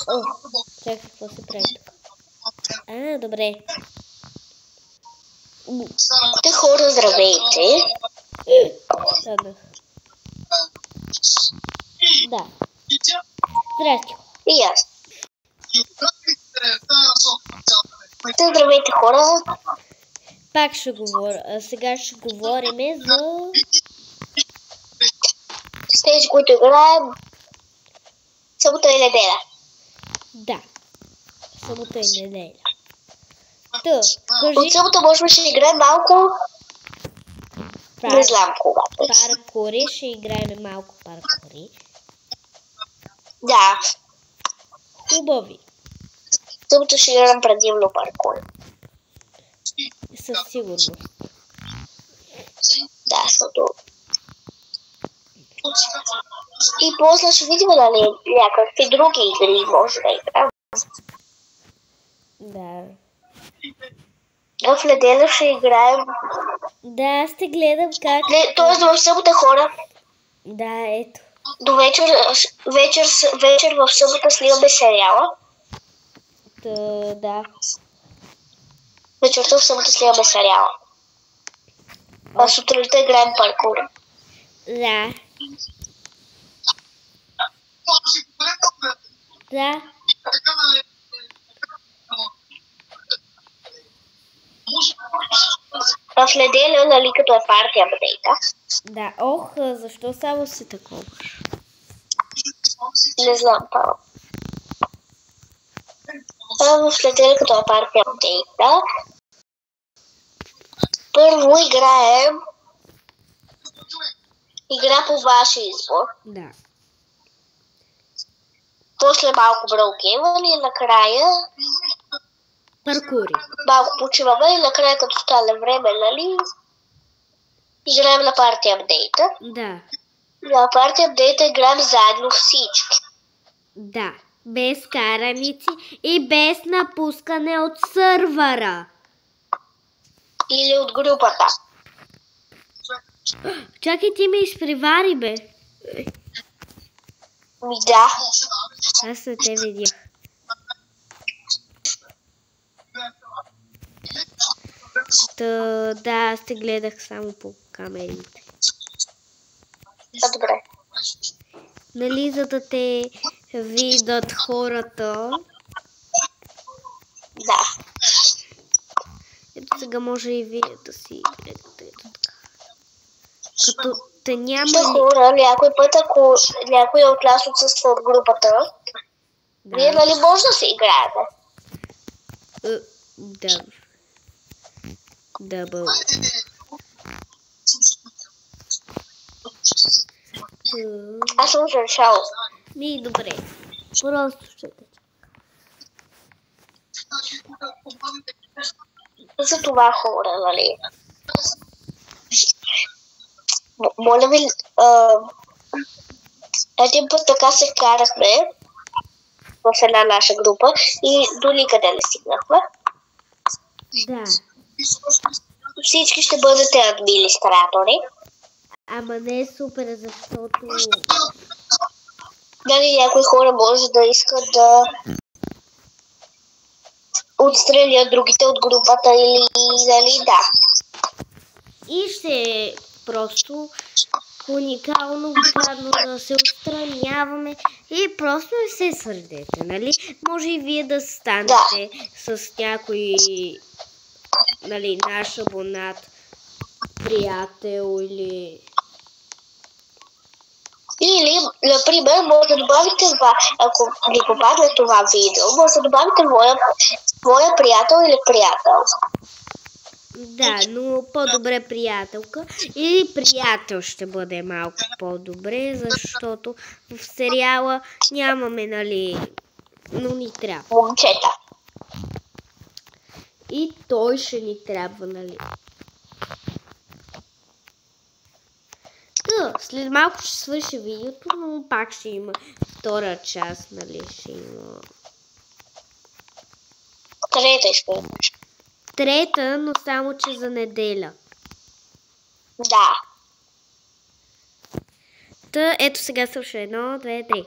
О, чакай, какво се прави тук? Добре. Те хора, здравейте. Седнах. Да. Здрасти. И аз. Здравейте, хора. Пак ще говоря. Сега ще говорим за... С тези, които играем събота и неделя. Да. Събота и неделя. Кажи... От събота може би ще играем малко. Не знам кога. Паркури. Ще играем малко паркури. Да. Хубави. Събота ще играем предимно паркури. Със сигурност. Да, защото... И после ще видим, нали, някакви други игри може да играем. Да. В неделя ще играем... Да, аз те гледам как... Тоест в събота, хора. Да, ето. До вечер в събота снимаме сериала. Да. Вечерта в събота снимаме сериала. А сутринта играем паркур. Да. Да. В неделя, нали, като е партия апдейта. Да, защо само си такова? Не знам, Павел. В неделя, като е партия апдейта, първо играем игра по вашия избор. Да. После малко брългейване и накрая паркури. Малко почиваме и накрая, като стане време, нали, играем на партия апдейта. Да. На партия апдейта играем заедно всички. Да. Без караници и без напускане от сървъра. Или от групата. Чакай, ти ме изпревари, бе. Да. Аз не те видях. Да, аз те гледах само по камерите. Добре. Нали, за да те видят хората. Да. Ето сега може и вие да си гледате ето така. Като те няма хора, някой път, ако някой от нас отсъства от групата, да. Вие нали може да се играете? Да. Дъбъл. Аз съм решал. Добре. Просто ще те. За това хора, нали? Моля ви, един път така се карахме в една наша група и до никъде не стигнахме. Да. Всички ще бъдете администратори. Ама не е супер, защото... Дали някои хора може да искат да отстрелят другите от групата или дали да. И ще е просто уникално, гадно да се отстраняваме и просто не се сърдете, нали? Може и вие да станете с някой, нали, наш абонат, приятел или... Или, например, може да добавите това, ако ви попадне това видео, може да добавите моя приятел или приятел. Да, но по-добре приятелка или приятел ще бъде малко по-добре, защото в сериала нямаме, нали, но ни трябва. Момчета. И той ще ни трябва, нали. След малко ще свърши видеото, но пак ще има втора част, нали, ще има... Трета ще има. Трета, но само че за неделя. Да. Ето сега слушай. 1, 2, 3.